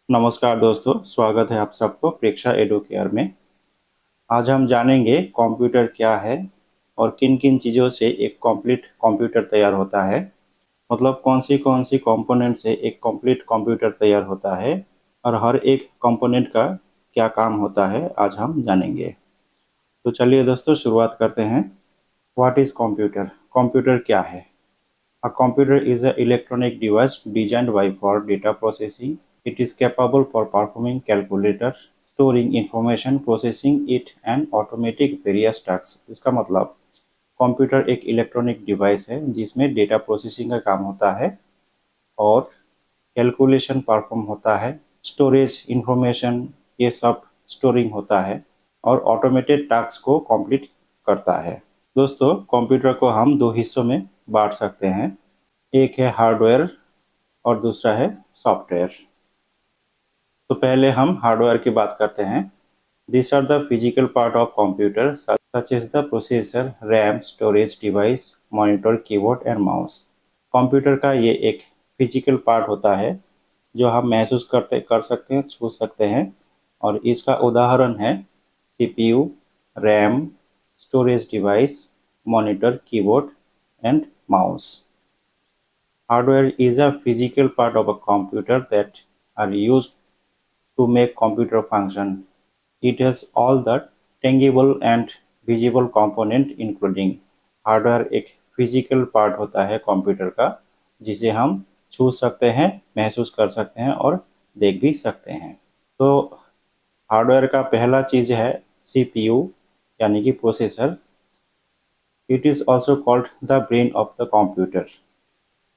नमस्कार दोस्तों, स्वागत है आप सबको प्रेक्षा एडु केयर में। आज हम जानेंगे कंप्यूटर क्या है और किन किन चीज़ों से एक कंप्लीट कंप्यूटर तैयार होता है। मतलब कौन सी कंपोनेंट से एक कंप्लीट कंप्यूटर तैयार होता है और हर एक कंपोनेंट का क्या काम होता है, आज हम जानेंगे। तो चलिए दोस्तों, शुरुआत करते हैं। What is computer? कंप्यूटर क्या है? A computer is an electronic device designed by for data processing. It is capable for performing calculators, storing information, processing it and automatic various tasks. इसका मतलब कंप्यूटर एक इलेक्ट्रॉनिक डिवाइस है जिसमें data processing का काम होता है और कैलकुलेशन परफॉर्म होता है, स्टोरेज इंफॉर्मेशन ये सब स्टोरिंग होता है और ऑटोमेटेड टास्क को कंप्लीट करता है। दोस्तों, कंप्यूटर को हम दो हिस्सों में बांट सकते हैं। एक है हार्डवेयर और दूसरा है सॉफ्टवेयर। तो पहले हम हार्डवेयर की बात करते हैं। This are the physical part of computer such as the processor, RAM, storage device, monitor, keyboard and mouse. Computer का ये एक फिजिकल पार्ट होता है जो हम महसूस कर सकते हैं, छू सकते हैं, और इसका उदाहरण है CPU, RAM, storage device, monitor, keyboard and mouse. Hardware is a physical part of a computer that are used to make computer function. It has all the tangible and visible component including hardware एक physical part होता है computer का जिसे हम छू सकते हैं, महसूस कर सकते हैं और देख भी सकते हैं। तो हार्डवेयर का पहला चीज़ है सीपीयू यानी कि processor. It is also called the brain of the computer.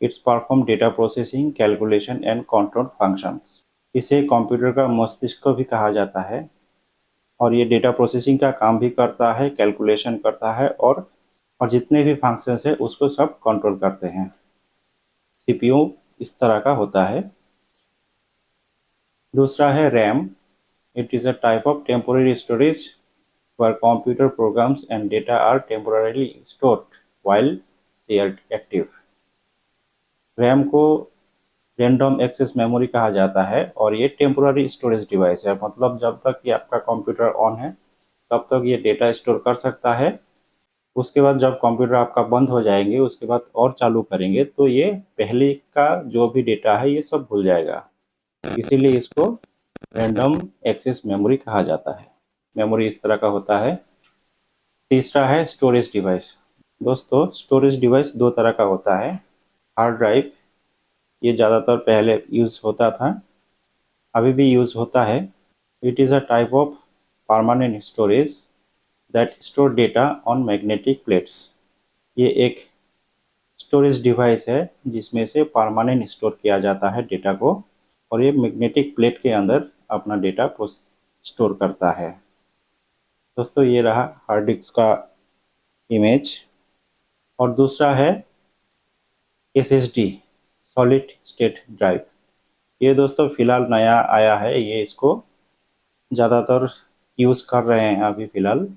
It's perform data processing, calculation and control functions. इसे कंप्यूटर का मस्तिष्क भी कहा जाता है और ये डेटा प्रोसेसिंग का काम भी करता है, कैलकुलेशन करता है और जितने भी फंक्शंस है उसको सब कंट्रोल करते हैं। सीपीयू इस तरह का होता है। दूसरा है RAM. It is a type of temporary storage where computer programs and data are temporarily stored while they are active. RAM को रैंडम एक्सेस मेमोरी कहा जाता है और ये टेम्पोररी स्टोरेज डिवाइस है। मतलब जब तक ये आपका कंप्यूटर ऑन है तब तक ये डेटा स्टोर कर सकता है। उसके बाद जब कंप्यूटर आपका बंद हो जाएंगे, उसके बाद और चालू करेंगे तो ये पहले का जो भी डेटा है ये सब भूल जाएगा। इसीलिए इसको रैंडम एक्सेस मेमोरी कहा जाता है। मेमोरी इस तरह का होता है। तीसरा है स्टोरेज डिवाइस। दोस्तों, स्टोरेज डिवाइस दो तरह का होता है। हार्ड ड्राइव, ये ज़्यादातर पहले यूज़ होता था, अभी भी यूज़ होता है। It is a type of permanent storage that store data on magnetic plates. ये एक स्टोरेज डिवाइस है जिसमें से परमानेंट स्टोर किया जाता है डेटा को और ये मैग्नेटिक प्लेट के अंदर अपना डेटा स्टोर करता है। दोस्तों, ये रहा हार्ड डिस्क का इमेज। और दूसरा है एसएसडी, सॉलिड स्टेट ड्राइव। ये दोस्तों फिलहाल नया आया है, ये इसको ज़्यादातर यूज़ कर रहे हैं अभी फ़िलहाल।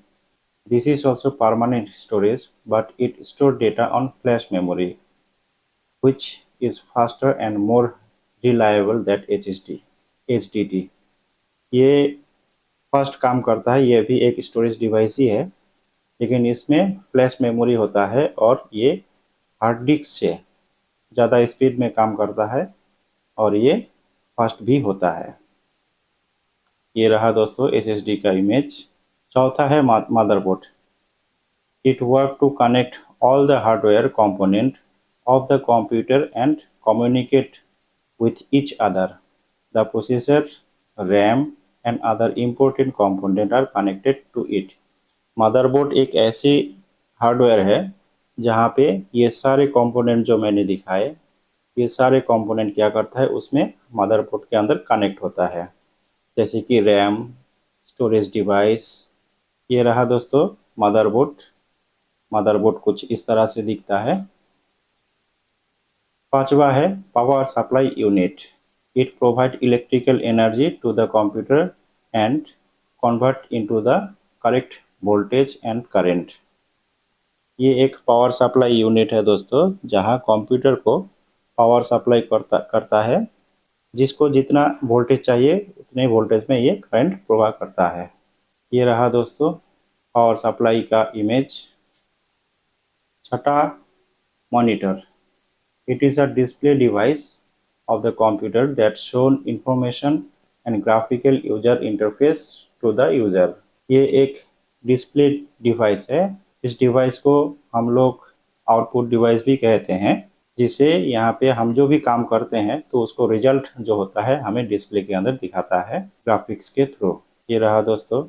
This is also permanent storage but it store data on flash memory which is faster and more reliable that HDD. ये फर्स्ट काम करता है, ये भी एक स्टोरेज डिवाइस ही है लेकिन इसमें फ्लैश मेमोरी होता है और ये हार्ड डिस्क से ज़्यादा स्पीड में काम करता है और ये फास्ट भी होता है। ये रहा दोस्तों एसएसडी का इमेज। चौथा है motherboard. It work to connect all the hardware component of the computer and communicate with each other. The processor, RAM and other important components are connected to it. Motherboard एक ऐसी hardware है जहाँ पे ये सारे component जो मैंने दिखाए, ये सारे कंपोनेंट क्या करता है, उसमें मदरबोर्ड के अंदर कनेक्ट होता है। जैसे कि रैम, स्टोरेज डिवाइस। ये रहा दोस्तों मदरबोर्ड। मदरबोर्ड कुछ इस तरह से दिखता है। पांचवा है power supply unit. It provide electrical energy to the computer and convert into the correct voltage and current. ये एक पावर सप्लाई यूनिट है दोस्तों, जहां कंप्यूटर को पावर सप्लाई करता है जिसको जितना वोल्टेज चाहिए उतने वोल्टेज में ये करंट प्रवाह करता है। ये रहा दोस्तों पावर सप्लाई का इमेज। छठा, monitor. It is a display device of the computer that shown information and graphical user interface to the user। ये एक डिस्प्ले डिवाइस है। इस डिवाइस को हम लोग आउटपुट डिवाइस भी कहते हैं, जिसे यहाँ पे हम जो भी काम करते हैं तो उसको रिजल्ट जो होता है हमें डिस्प्ले के अंदर दिखाता है ग्राफिक्स के थ्रू। ये रहा दोस्तों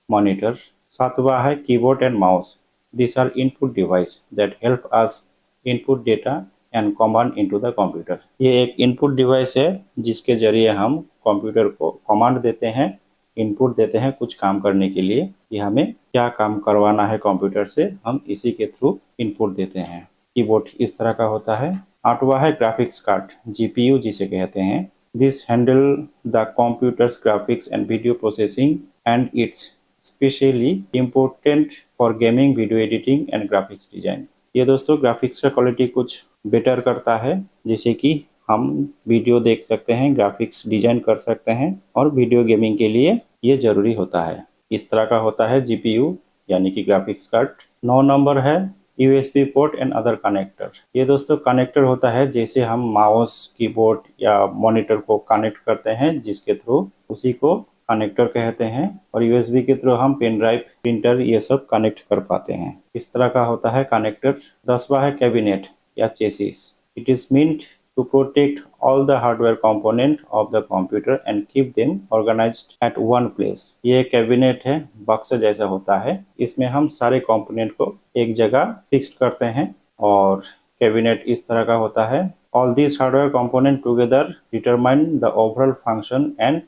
मॉनिटर। सातवां है keyboard and mouse. This are input device that help us input data and command into the computer. ये एक इनपुट डिवाइस है जिसके जरिए हम कंप्यूटर को कमांड देते हैं, इनपुट देते हैं कुछ काम करने के लिए कि हमें क्या काम करवाना है कंप्यूटर से, हम इसी के थ्रू इनपुट देते हैं। कीबोर्ड इस तरह का होता है। आठवां है ग्राफिक्स कार्ड, जीपीयू जिसे कहते हैं। This handle the computers graphics and video processing and it's specially important for gaming, video editing and graphics design. ये दोस्तों ग्राफिक्स का क्वालिटी कुछ बेटर करता है, जिससे कि हम वीडियो देख सकते हैं, ग्राफिक्स डिजाइन कर सकते हैं और वीडियो गेमिंग के लिए ये जरूरी होता है। इस तरह का होता है जीपीयू यानी कि ग्राफिक्स कार्ड। 9 नंबर है USB port and other connector. ये दोस्तों कनेक्टर होता है जैसे हम माउस, कीबोर्ड या मॉनिटर को कनेक्ट करते हैं, जिसके थ्रू उसी को कनेक्टर कहते हैं। और यूएसबी के थ्रू हम पेन ड्राइव, प्रिंटर ये सब कनेक्ट कर पाते हैं। इस तरह का होता है कनेक्टर। 10वां है कैबिनेट या chassis. It is meant to protect all the hardware component of the computer and keep them organized at one place. ये कैबिनेट है, बक्स जैसा होता है। इसमें हम सारे कंपोनेंट को एक जगह फिक्स करते हैं और कैबिनेट इस तरह का होता है। All this hardware component together determine the overall function and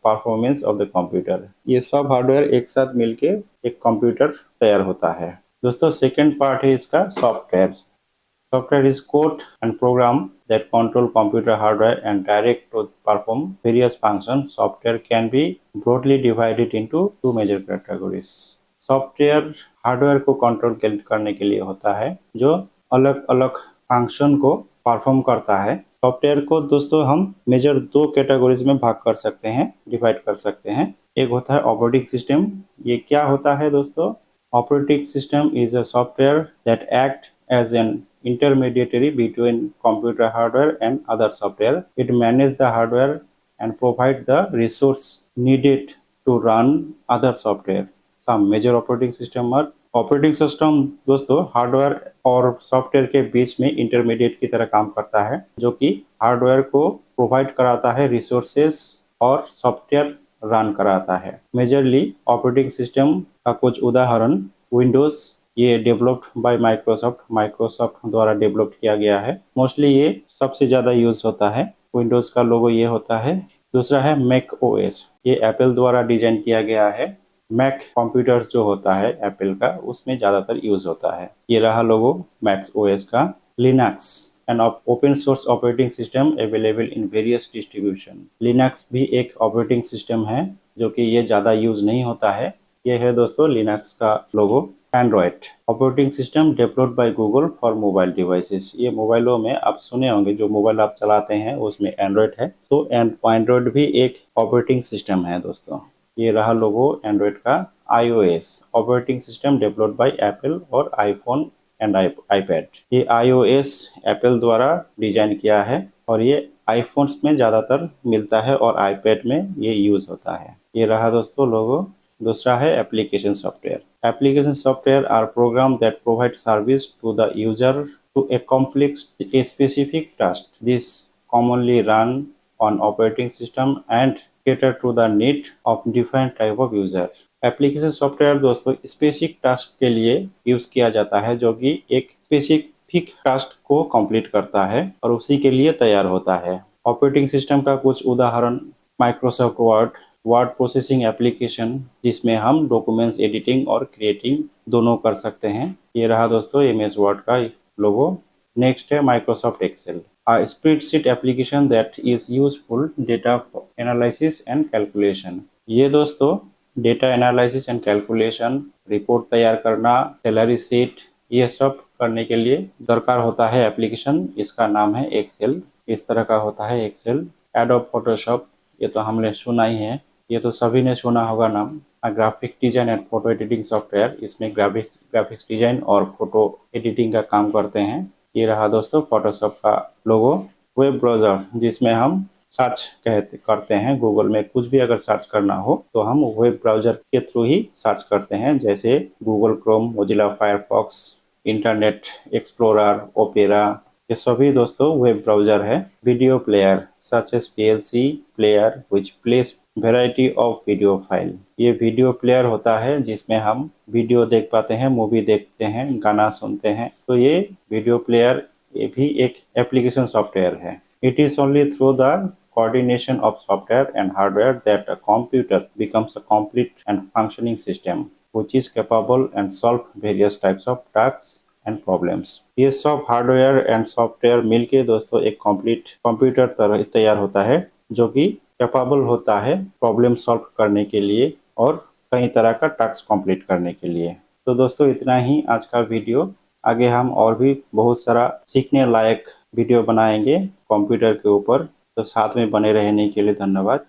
performance of the computer. ये सब हार्डवेयर एक साथ मिलके एक कंप्यूटर तैयार होता है। दोस्तों सेकंड पार्ट है इसका software. Software is code and program that control computer hardware and direct to perform various functions. Software can be broadly divided into two major categories. Software hardware को कंट्रोल करने के लिए होता है, जो अलग अलग फंक्शन को परफॉर्म करता है। सॉफ्टवेयर को दोस्तों हम मेजर 2 कैटेगरीज में भाग कर सकते हैं, डिवाइड कर सकते हैं। एक होता है ऑपरेटिंग सिस्टम। ये क्या होता है दोस्तों? Operating system is a software that act as an intermediary between computer hardware and other software. It manages the hardware and provide the resource needed to run other software. Some major operating system are operating system दोस्तों hardware और software के बीच में intermediate की तरह काम करता है, जो कि हार्डवेयर को प्रोवाइड कराता है रिसोर्सेस और सॉफ्टवेयर रन कराता है। मेजरली ऑपरेटिंग सिस्टम का कुछ उदाहरण विंडोज, ये डेवलप्ड बाय माइक्रोसॉफ्ट द्वारा डेवलप किया गया है। मोस्टली ये सबसे ज़्यादा यूज होता है। विंडोज का लोगो ये होता है। दूसरा है मैक ओएस, ये एप्पल द्वारा डिजाइन किया गया है। मैक कंप्यूटर्स जो होता है एप्पल का, उसमें ज़्यादातर यूज होता है। ये रहा लोगो मैक ओएस का। Linux an open source operating system available in various distribution. Linux भी एक ऑपरेटिंग सिस्टम है जो कि ये ज़्यादा यूज नहीं होता है। ये है दोस्तों लिनक्स का logo. Android operating system developed by Google for mobile devices. ये मोबाइलों में आप सुने होंगे, जो मोबाइल आप चलाते हैं उसमें एंड्रॉयड है, तो एंड्रॉयड भी एक ऑपरेटिंग सिस्टम है दोस्तों। ये रहा लोगो एंड्रॉयड का। iOS operating system developed bye Apple और आईफोन एंड आईपैड। ये iOS एप्पल द्वारा डिजाइन किया है और ये आईफोन्स में ज़्यादातर मिलता है और आईपैड में ये यूज होता है। ये रहा दोस्तों लोगो। दूसरा है application software. Application software are program that provide service to the user to accomplish a specific task. This commonly run on operating system and cater to the need of different type of user. Application software दोस्तों specific task के लिए use किया जाता है, जो कि एक specific task को कंप्लीट करता है और उसी के लिए तैयार होता है। ऑपरेटिंग सिस्टम का कुछ उदाहरण माइक्रोसॉफ्ट वर्ड प्रोसेसिंग एप्लीकेशन, जिसमें हम डॉक्यूमेंट्स एडिटिंग और क्रिएटिंग दोनों कर सकते हैं। ये रहा दोस्तों एमएस वर्ड का लोगो। नेक्स्ट है Microsoft Excel, a spreadsheet application that is useful data analysis and calculation. ये दोस्तों data analysis and calculation, report तैयार करना, सैलरी शीट, ये सब करने के लिए दरकार होता है एप्लीकेशन। इसका नाम है एक्सेल। इस तरह का होता है एक्सेल। एडोब फोटोशॉप, ये तो हमने सुना ही है, ये तो सभी ने सुना होगा नाम। Graphic design and photo editing software, इसमें ग्राफिक्स डिजाइन और फोटो एडिटिंग का काम करते हैं। ये रहा दोस्तों फोटोशॉप का लोगो। वेब ब्राउज़र, जिसमें हम सर्च करते हैं, गूगल में कुछ भी अगर सर्च करना हो तो हम वेब ब्राउज़र के थ्रू ही सर्च करते हैं, जैसे Google Chrome, Mozilla Firefox, internet explorer, opera, ये सभी दोस्तों वेब ब्राउज़र है। Video player such as VLC player which place variety of video file, ये वीडियो प्लेयर होता है जिसमें हम वीडियो देख पाते हैं, मूवी देखते हैं, गाना सुनते हैं। तो ये वीडियो प्लेयर, ये भी एक एप्लीकेशन सॉफ्टवेयर है। It is only through the coordination of software and hardware that a computer becomes a complete and functioning system which is capable and solve various types of tasks and problems. ये सब hardware and software मिलके दोस्तों एक complete computer तैयार होता है, जो कि कैपेबल होता है प्रॉब्लम सॉल्व करने के लिए और कई तरह का टास्क कंप्लीट करने के लिए। तो दोस्तों इतना ही आज का वीडियो। आगे हम और भी बहुत सारा सीखने लायक वीडियो बनाएंगे कंप्यूटर के ऊपर, तो साथ में बने रहने के लिए धन्यवाद।